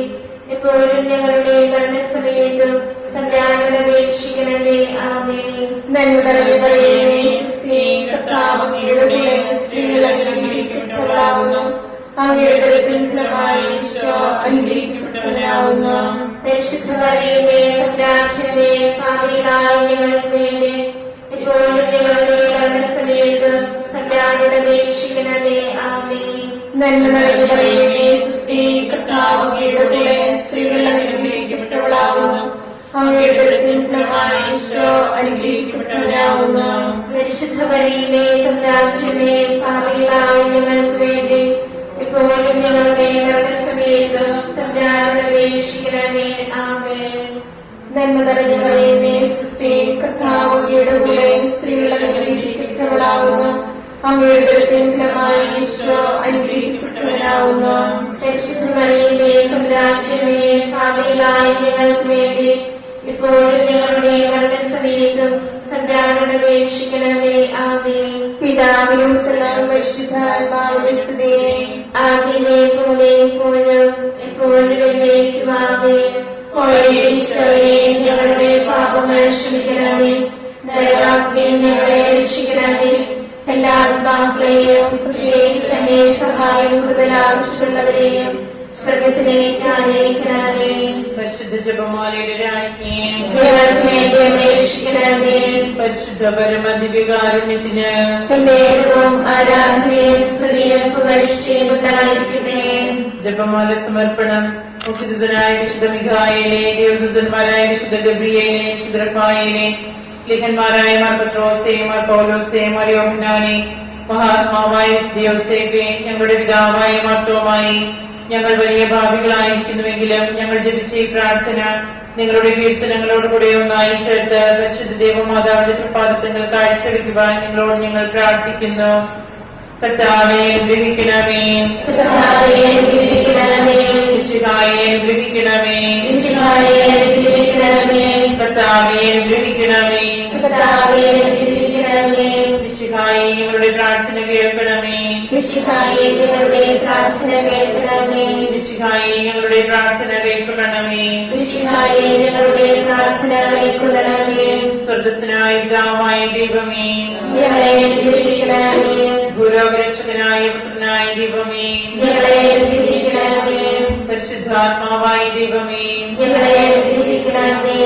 ഇപ്പോഴും ഞങ്ങളുടെ മരണസമയത്തും തമ്പുരാനോട് അപേക്ഷിക്കണമേ. ആമേൻ. നന്മ നിറഞ്ഞ മറിയമേ, ക്രിസ്തേ, കർത്താവ് അങ്ങയുടെ കൂടെ സ്ത്രീകൾ അനുഗ്രഹിക്കപ്പെട്ടവളാവുന്നു. അങ്ങയുടെ ഫലമായി ഈശോ അനുഗ്രഹിക്കപ്പെട്ടവനാവുന്നു. പരിശുദ്ധ മറിയമേ, തമ്പുരാന്റമ്മേ, പാപികളായ ഞങ്ങൾക്ക് വേണ്ടി ഇപ്പോഴും ഞങ്ങളുടെ മരണസമയത്തും തമ്പുരാനോട് അപേക്ഷിക്കണമേ. ആമേൻ. നന്മ നിറഞ്ഞ മറിയമേ, ക്രിസ്തേ, കർത്താവ് അങ്ങയുടെ കൂടെ സ്ത്രീകൾ അനുഗ്രഹിക്കപ്പെട്ടവളാവുന്നു. അങ്ങയുടെ ഫലമായി ഈശോ അനുഗ്രഹിക്കപ്പെട്ടവനാവുന്നു. പരിശുദ്ധ മറിയമേ, തമ്പുരാന്റമ്മേ, പാപികളായ ഞങ്ങൾക്ക് വേണ്ടി ഇപ്പോഴും ഞങ്ങളുടെ മരണസമയത്തും തമ്പുരാനോട് അപേക്ഷിക്കണമേ. ആമേൻ. നന്മ നിറഞ്ഞ മറിയമേ, ക്രിസ്തേ, കർത്താവ് അങ്ങയുടെ കൂടെ സ്ത്രീകൾ അനുഗ്രഹിക്കപ്പെട്ടവളാവുന്നു. അങ്ങയുടെ ഫലമായി ഈശോ അനുഗ്രഹിക്കപ്പെട്ടവനാവുന്നു. പരിശുദ്ധ മറിയമേ, തമ്പുരാന്റമ്മേ, പാപികളായ ഞങ്ങൾക്ക് വേണ്ടി ഇപ്പോഴും ഞങ്ങളുടെ മരണസമയത്തും തമ്പുരാനോട് അപേക്ഷിക്കണമേ. ആമേൻ. പിതാവിനും പുത്രനും പരിശുദ്ധാത്മാവിനും സ്തുതി. ആദിയിലെ പോലെ ഇപ്പോഴും എപ്പോഴും എന്നേക്കും. ആമേൻ. ഈശോയെ, ഞങ്ങളുടെ പാപങ്ങൾ ക്ഷമിക്കണമേ. നരകാഗ്നിയിൽ ഞങ്ങളെ രക്ഷിക്കണമേ. എല്ലാ ആത്മാക്കളെയും പ്രത്യേകിച്ച് അങ്ങേ സഹായം കൂടുതൽ ആവശ്യമുള്ളവരെയും സ്വർഗ്ഗത്തിലേക്ക് അനയിക്കണമേ. പരിശുദ്ധ ജപമാലയുടെ രാജ്ഞി, ഞങ്ങൾക്ക് വേണ്ടി അപേക്ഷിക്കണമേ. പരിശുദ്ധ പരമദിവ്യകാരുണ്യത്തിന് എന്നേരവും ആരാധനയും സ്തുതിയും പുകഴ്ചയും ഉണ്ടായിരിക്കട്ടെ. ജപമാല സമർപ്പണം. മുഖ്യദൂതനായ വിശുദ്ധ മിഖായേലേ, ദേവദൂതന്മാരായ വിശുദ്ധ ഗബ്രിയേലേ, വിശുദ്ധ റഫായേലേ, ലേഖന്മാരായ മാർ പത്രോസേ, മാർ പൗലോസേ, മാർ യോഹന്നാനേ, മഹാത്മാവായ വിശുദ്ധ യോസേഫേ, ഞങ്ങളുടെ പിതാവായ മാർത്തോമായി, ഞങ്ങൾ വലിയ ഭാവികളായിരിക്കുന്നുവെങ്കിലും ഞങ്ങൾ ജപിച്ച ഈ പ്രാർത്ഥന നിങ്ങളുടെ കീർത്തനങ്ങളോട് കൂടെ ഒന്നായി ചേർത്ത് പരിശുദ്ധ ദേവമാതാവിന്റെ പ്രഭാതങ്ങൾ കാഴ്ചവെക്കുവാൻ നിങ്ങളോട് ഞങ്ങൾ പ്രാർത്ഥിക്കുന്നു. കർത്താവേ, അനുഗ്രഹിക്കണമേ. കർത്താവേ, അനുഗ്രഹിക്കണമേ. മിശിഹായെ, അനുഗ്രഹിക്കണമേ. മിശിഹായെ, അനുഗ്രഹിക്കണമേ. കർത്താവേ, അനുഗ്രഹിക്കണമേ. കർത്താവേ, അനുഗ്രഹിക്കണമേ. മിശിഹായെ, ഞങ്ങളുടെ പ്രാർത്ഥന കേൾക്കണമേ. മിശിഹായെ, ഞങ്ങളുടെ പ്രാർത്ഥന കേൾക്കണമേ. മിശിഹായെ, ഞങ്ങളുടെ പ്രാർത്ഥന കേൾക്കണമേ. മിശിഹായെ, ഞങ്ങളുടെ പ്രാർത്ഥന കേൾക്കണമേ. സ്വർഗ്ഗസ്ഥനായ പിതാവായ ദൈവമേ, ഞങ്ങളെ അനുഗ്രഹിക്കണമേ. ഗുരുരക്ഷകനായ പുത്രനായ ദൈവമേ, ഞങ്ങളെ അനുഗ്രഹിക്കണമേ. പരിശുദ്ധാത്മാവായ ദൈവമേ, ഞങ്ങളെ അനുഗ്രഹിക്കണമേ.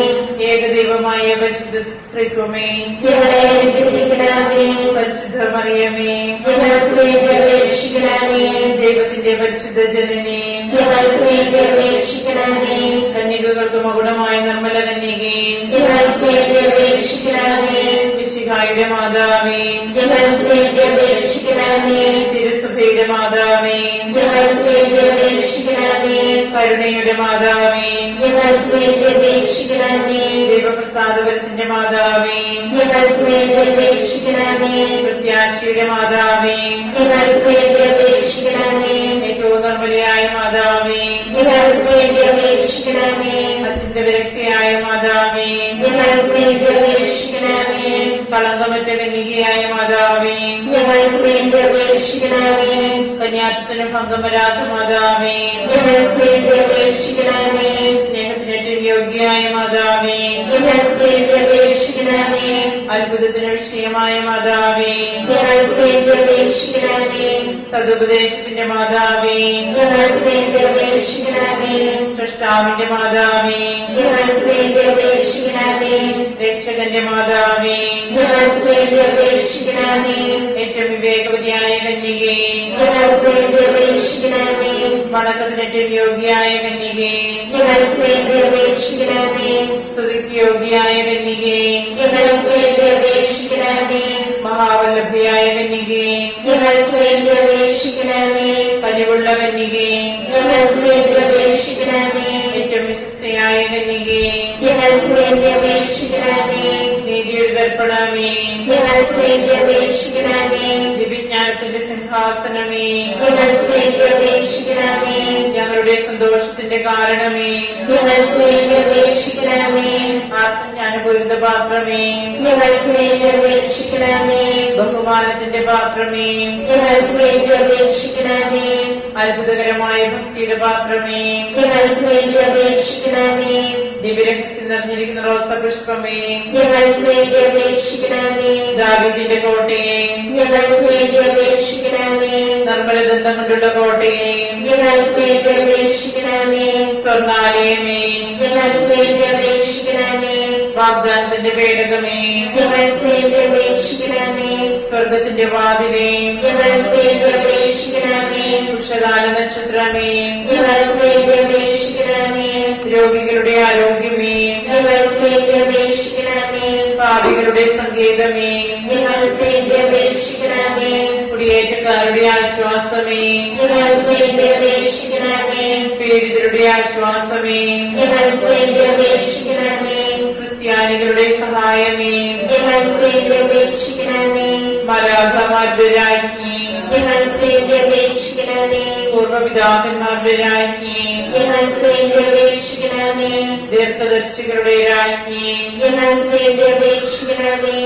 ഏകദൈവമായ പരിശുദ്ധ ത്രിത്വമേ, ഞങ്ങളെ അനുഗ്രഹിക്കണമേ. പരിശുദ്ധ മറിയമേ, ഞങ്ങൾക്ക് വേണ്ടി അപേക്ഷിക്കണമേ. ദൈവത്തിന്റെ പരിശുദ്ധ ജനനേ, ഞങ്ങൾക്ക് വേണ്ടി അപേക്ഷിക്കണമേ. കന്യകകൾക്ക് മകുടമായ നിർമ്മല കന്യകേ, ഞങ്ങൾക്ക് വേണ്ടി അപേക്ഷിക്കണമേ. മിശിഹായുടെ മാതാവേ, ഞങ്ങൾക്ക് വേണ്ടി അപേക്ഷിക്കണമേ. തിരുസഭയുടെ മാതാവേ, ഞങ്ങൾക്ക് വേണ്ടി അപേക്ഷിക്കണമേ. കരുണയുടെ മാതാവേ, ഞങ്ങൾക്ക് വേണ്ടി അപേക്ഷിക്കണമേ. ദൈവപ്രസാദപരത്തിന്റെ മാതാവേ, ഞങ്ങൾക്ക് വേണ്ടി അപേക്ഷിക്കണമേ. പ്രത്യാശയുടെ മാതാവേ, ഞങ്ങൾക്ക് വേണ്ടി അപേക്ഷിക്കണമേ. ഏറ്റവും നിർമ്മലയായ മാതാവേ, ഞങ്ങൾക്ക് വേണ്ടി അപേക്ഷിക്കണമേ. അത്യന്ത വിരക്തിയായ മാതാവേ, ഞങ്ങൾക്ക് വേണ്ടി അപേക്ഷിക്കണമേ. കളങ്കമറ്റ കന്യകയായ മാതാവേ, ഞങ്ങൾക്ക് വേണ്ടി അപേക്ഷിക്കണമേ. കന്യാത്വത്തിന് ഭംഗം വരാത്ത മാതാവേ, ഞങ്ങൾക്ക് വേണ്ടി അപേക്ഷിക്കണമേ. സ്നേഹത്തിന് യോഗ്യയായ മാതാവേ, ഞങ്ങൾക്ക് വേണ്ടി അപേക്ഷിക്കണമേ. അത്ഭുതത്തിന് വിഷയമായ മാതാവേ, ഞങ്ങൾക്ക് വേണ്ടി അപേക്ഷിക്കണമേ. സതുപദേശത്തിന്റെ മാതാവേ, ഞങ്ങൾക്ക് വേണ്ടി അപേക്ഷിക്കണമേ. സൃഷ്ടാവിന്റെ മാതാവേ, ഞങ്ങൾക്ക് വേണ്ടി അപേക്ഷിക്കണമേ. രക്ഷകന്റെ മാതാവേ, ഞങ്ങൾക്ക് വേണ്ടി അപേക്ഷിക്കണമേ. ഏറ്റവും വിവേകവതിയായ കന്യകേ, ഞങ്ങൾക്ക് വേണ്ടി അപേക്ഷിക്കണമേ. വണക്കത്തിനേറ്റവും യോഗ്യയായ കന്യകേ, ഞങ്ങൾക്ക് വേണ്ടി അപേക്ഷിക്കണമേ. സ്തുതിക്ക് യോഗ്യയായ കന്യകേ, ഞങ്ങൾക്ക് വേണ്ടി അപേക്ഷിക്കണമേ. മഹാവല്ലഭയായ കന്യകേ, ഞങ്ങൾക്ക് വേണ്ടി അപേക്ഷിക്കണമേ. കനിവുള്ള കന്യകേ, ഞങ്ങൾക്ക് വേണ്ടി അപേക്ഷിക്കണമേ. ഏറ്റവും വിശ്വസ്തയായ കന്യകേ, ഞങ്ങൾക്ക് വേണ്ടി അപേക്ഷിക്കണമേ. നീതിയുടെ ദർപ്പണമേ, ഞങ്ങൾക്ക് വേണ്ടി അപേക്ഷിക്കണമേ. ദിവ്യജ്ഞാനത്തിന്റെ സിംഹാസനമേ, ഞങ്ങൾക്ക് വേണ്ടി അപേക്ഷിക്കണമേ. ഞങ്ങളുടെ സന്തോഷത്തിന്റെ കാരണമേ, ഞങ്ങൾക്ക് വേണ്ടി അപേക്ഷിക്കണമേ. ആത്മജ്ഞാനപൂരിത പാത്രമേ, ഞങ്ങൾക്ക് വേണ്ടി അപേക്ഷിക്കണമേ. ബഹുമാനത്തിന്റെ പാത്രമേ, ഞങ്ങൾക്ക് വേണ്ടി അപേക്ഷിക്കണമേ. അത്ഭുതകരമായ ഭക്തിയുടെ പാത്രമേ, ഞങ്ങൾക്ക് വേണ്ടി അപേക്ഷിക്കണമേ. ദിവ്യരഹസ്യം നിറഞ്ഞിരിക്കുന്ന റോസപുഷ്പമേ, ഞങ്ങൾക്ക് വേണ്ടി അപേക്ഷിക്കണമേ. ദാവീദിന്റെ കോട്ടയെ, ഞങ്ങൾക്ക് വേണ്ടി അപേക്ഷിക്കണമേ. നിർമ്മലദന്തം കൊണ്ടുള്ള കോട്ടയെ, ഞങ്ങൾക്ക് വേണ്ടി അപേക്ഷിക്കണമേ. സ്വർണ്ണാലയമേ, ഞങ്ങൾക്ക് വേണ്ടി അപേക്ഷിക്കണമേ. വാഗ്ദാനത്തിന്റെ പേടകമേ, ഞങ്ങൾക്ക് വേണ്ടി അപേക്ഷിക്കണമേ. സ്വർഗത്തിന്റെ വാതിലേ, ഞങ്ങൾക്ക് വേണ്ടി അപേക്ഷിക്കണമേ. ഉഷകാല നക്ഷത്രമേ, ഞങ്ങൾക്ക് വേണ്ടി അപേക്ഷിക്കണമേ. രോഗികളുടെ ആരോഗ്യമേ, ഞങ്ങൾക്ക് വേണ്ടി അപേക്ഷിക്കണമേ. പാപികളുടെ സങ്കേതമേ, ഞങ്ങൾക്ക് വേണ്ടി അപേക്ഷിക്കണമേ. കുടിയേറ്റക്കാരുടെ ആശ്വാസമേ, ഞങ്ങൾക്ക് വേണ്ടി അപേക്ഷിക്കണമേ. പീഡിതരുടെ ആശ്വാസമേ, ഞങ്ങൾക്ക് വേണ്ടി അപേക്ഷിക്കണമേ. ക്രിസ്ത്യാനികളുടെ സഹായമേ, ഞങ്ങൾക്ക് വേണ്ടി അപേക്ഷിക്കണമേ. മലാഖമാരുടെ രാജ്ഞി, ഞങ്ങൾക്ക് വേണ്ടി അപേക്ഷിക്കണമേ. പൂർവ്വപിതാക്കന്മാരുടെ രാജ്ഞി, ഞങ്ങൾക്ക് വേണ്ടി അപേക്ഷിക്കണമേ. ദീർഘദർശികളുടെ രാജ്ഞി, ഞങ്ങൾക്ക് വേണ്ടി അപേക്ഷിക്കണമേ.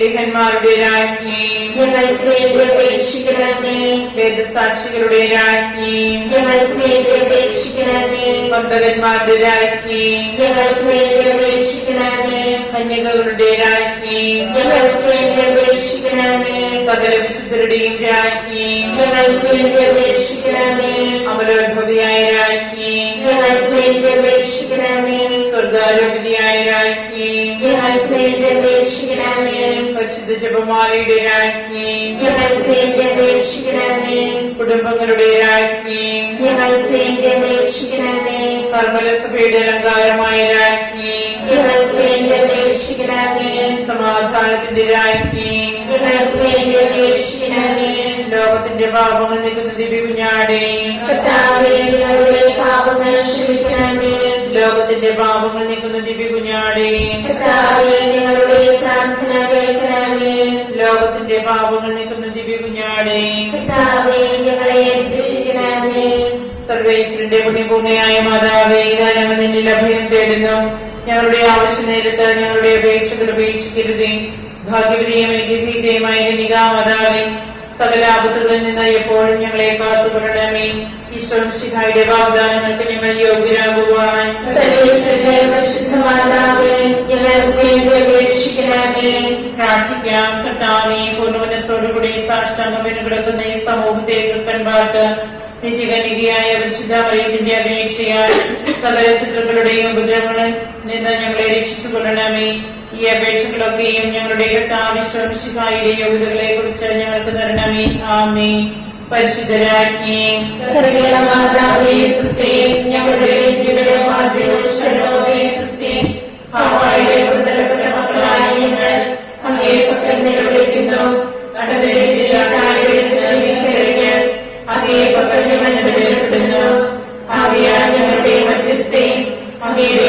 ലിഖന്മാരുടെ രാജ്ഞി, ഞങ്ങൾക്ക് വേണ്ടി അപേക്ഷിക്കണമേ. വേദസാക്ഷികളുടെ രാജ്ഞി, ഞങ്ങൾക്ക് വേണ്ടി അപേക്ഷിക്കണമേ. ഭക്തന്മാരുടെ രാജ്ഞി, ഞങ്ങൾക്ക് വേണ്ടി അപേക്ഷിക്കണമേ. കന്യകകളുടെ രാജ്ഞി, ഞങ്ങൾക്ക് വേണ്ടി അപേക്ഷിക്കണമേ. സകല വിശുദ്ധരുടെയും രാജ്ഞി, ഞങ്ങൾക്ക് വേണ്ടി അപേക്ഷിക്കണമേ. അമലോത്ഭവിയായ രാജ്ഞി, ഞങ്ങൾക്ക് വേണ്ടി അപേക്ഷിക്കണമേ. സ്വർഗാരോപതിയായ രാജ്ഞി, ഞങ്ങൾക്ക് വേണ്ടി അപേക്ഷിക്കണമേ. പരിശുദ്ധ ജപമാലയുടെ രാജ്ഞി, ഞങ്ങൾക്ക് വേണ്ടി അപേക്ഷിക്കണമേ. കുടുംബങ്ങളുടെ രാജ്ഞി, ഞങ്ങൾക്ക് വേണ്ടി അപേക്ഷിക്കണമേ. കർമ്മലസഭയുടെ അലങ്കാരമായ രാജ്ഞി, ഞങ്ങൾക്ക് വേണ്ടി അപേക്ഷിക്കണമേ. സമാധാനത്തിന്റെ രാജ്ഞി, ഞങ്ങൾക്ക് വേണ്ടി അപേക്ഷിക്കണമേ. ലോകത്തിന്റെ പാപങ്ങൾ നീക്കുന്ന ദിവ്യകുഞ്ഞാടേ, കർത്താവേ, ഞങ്ങളുടെ പാപങ്ങൾ ക്ഷമിക്കണമേ. ലോകത്തിന്റെ പാപങ്ങൾ നീക്കുന്ന ദിവ്യകുഞ്ഞാടേ, കർത്താവേ, ഞങ്ങളുടെ പ്രാർത്ഥന കേൾക്കണമേ. ലോകത്തിന്റെ പാപങ്ങൾ നീക്കുന്ന ദിവ്യകുഞ്ഞാടേ, കർത്താവേ, ഞങ്ങളെ രക്ഷിക്കണമേ. സർവേശ്വരന്റെ പുണ്യപൂർണ്ണയായ മാതാവേ, ഇതാ ഞങ്ങൾ നിന്നിൽ അഭയം തേടുന്നു. ഞങ്ങളുടെ ആവശ്യ നേരത്ത് ഞങ്ങളുടെ അപേക്ഷകൾ ഉപേക്ഷിക്കരുതേ. ഭാഗ്യവതിയും അനുഗ്രഹീതയുമായ കന്യകാമാതാവേ, സകല ആപത്തുകളിൽ നിന്ന് എപ്പോഴും ഞങ്ങളെ കാത്തുകൊള്ളണമേ. ഈശ്വരന്റെ വാഗ്ദാനങ്ങൾക്ക് ഞങ്ങൾ യോഗ്യരാകുവാൻ സർവേശ്വരന്റെ പരിശുദ്ധ മാതാവേ, ഞങ്ങൾക്ക് വേണ്ടി അപേക്ഷിക്കണമേ. പ്രാർത്ഥിക്കാം. കർത്താവേ, പൂർണ്ണമനത്തോടുകൂടി സാഷ്ടാംഗം കിടക്കുന്ന ഈ സമൂഹത്തെ കൃപ്പൻപാട്ട് നിത്യകന്യകയായ പരിശുദ്ധ മറിയത്തിന്റെ അപേക്ഷയാൽ സകല ശത്രുക്കളുടെയും ഉപദ്രവങ്ങളിൽ നിന്ന് ഞങ്ങളെ രക്ഷിച്ചുകൊള്ളണമേ. ഈ അപേക്ഷകളൊക്കെയും ഞങ്ങളുടെ കർത്താവിശ്വസിഹായുടെ യോഗ്യതകളെ കുറിച്ച് ഞങ്ങൾക്ക് തരണമേ. ആമേൻ. പരിശുദ്ധരാജ്ഞി, മാതാവേ, സ്തുതി. ഞങ്ങളുടെ ഹാവായിലെ പുത്രപ്പെട്ട മക്കളായ ഞങ്ങൾ അങ്ങേ പക്കൽ നിലവിളിക്കുന്നു. അങ്ങേ പക്കൽ ഞങ്ങൾ നിലവിളിക്കുന്നു. ആവിയാ ഞങ്ങളുടെ മധ്യസ്ഥെ, അങ്ങയുടെ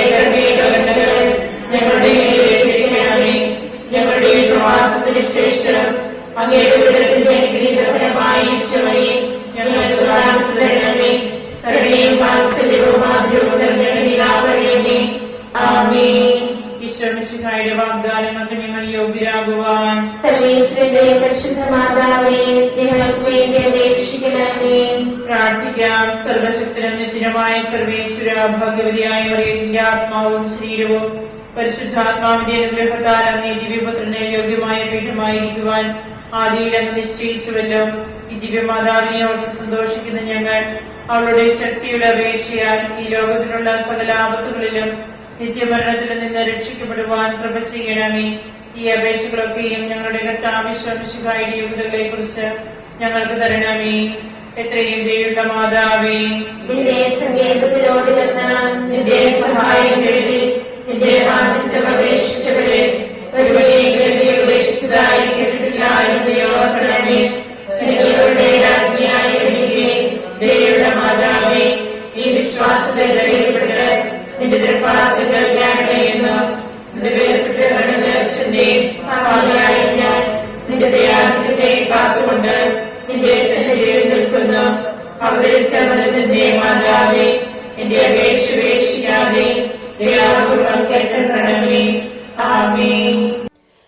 കരുണകൾ ഞങ്ങളുടെ മേലേൽപ്പിക്കണമേ. ഞങ്ങളുടെ പ്രവാസത്തിന് ശേഷം അങ്ങയുടെ ഉദരത്തിന്റെ അനുഗ്രഹീതഫലമായ ഈശോയെ ഞങ്ങൾക്ക് കാണിച്ചു തരണമേ. കരുണയും വാത്സല്യവും ആദ്യവും നിറഞ്ഞ ആമേൻ. ഈശ്വരന്റെ വാഗ്ദാനങ്ങൾക്ക് ഞങ്ങൾ യോഗ്യരാകുവാൻ സർവേശ്വരന്റെ പരിശുദ്ധ മാതാവേ, ഞങ്ങൾക്ക് വേണ്ടി അപേക്ഷിക്കണമേ. പ്രാർത്ഥിക്കാം. സർവശക്തനും നിത്യനുമായ സർവേശ്വര, ഭാഗ്യവതിയായ മറിയത്തിന്റെ ആത്മാവും ശരീരവും പരിശുദ്ധാത്മാവിന്റെ അനുഗ്രഹത്താൽ അങ്ങേ ദിവ്യപുത്രനെ യോഗ്യമായ പീഠമായിരിക്കുവാൻ ആദിയിൽ അങ്ങ് നിശ്ചയിച്ചുവല്ലോ. ദിവ്യമാതാവിനെ ഓർത്ത് സന്തോഷിക്കുന്ന ഞങ്ങൾ അവളുടെ ശക്തിയുടെ അപേക്ഷയാൽ ഈ ലോകത്തിലുള്ള സകല ആപത്തുകളിലും നിത്യമരണത്തിൽ നിന്ന് രക്ഷിക്കപ്പെടുവാൻ കൃപ ചെയ്യണമേ. ഈ അപേക്ഷകളൊക്കെയും ഞങ്ങളുടെ കർത്താവിശ്വാസികളുടെ യോഗ്യതകളെ കുറിച്ച് ഞങ്ങൾക്ക് തരണമേ. എത്രയും ദയുള്ള മാതാവേ, നിന്റെ സങ്കേതത്തിലോട് വന്ന് നിന്റെ സഹായം എഴുതി നിന്റെ വാദിത്വം അപേക്ഷിച്ചവരെ ഒരുവരെയും ഉപേക്ഷിച്ചതായി കേട്ടിട്ടില്ല എന്ന് ഓർക്കണമേ. നിങ്ങളുടെ രാജ്ഞിയായി വരികയും ദയുള്ള മാതാവേ, ഈ വിശ്വാസത്തിൽ ധൈര്യപ്പെട്ട് നിന്റെ ദൃപ്പാസങ്ങൾ ഞാനടയുന്നു. നിന്റെ വേർപെട്ട് സഹായിയായി ഞാൻ നിന്റെ ദയാദിത്യത്തെ കാത്തുകൊണ്ട് നിന്റെ സന്നിധിയിൽ നിൽക്കുന്നു. അവതരിച്ച മനസ്സിന്റെ മാതാവേ, എന്റെ അപേക്ഷ ഉപേക്ഷിക്കാതെ ദയാപൂർവം കേട്ടണമേ. ആമേൻ.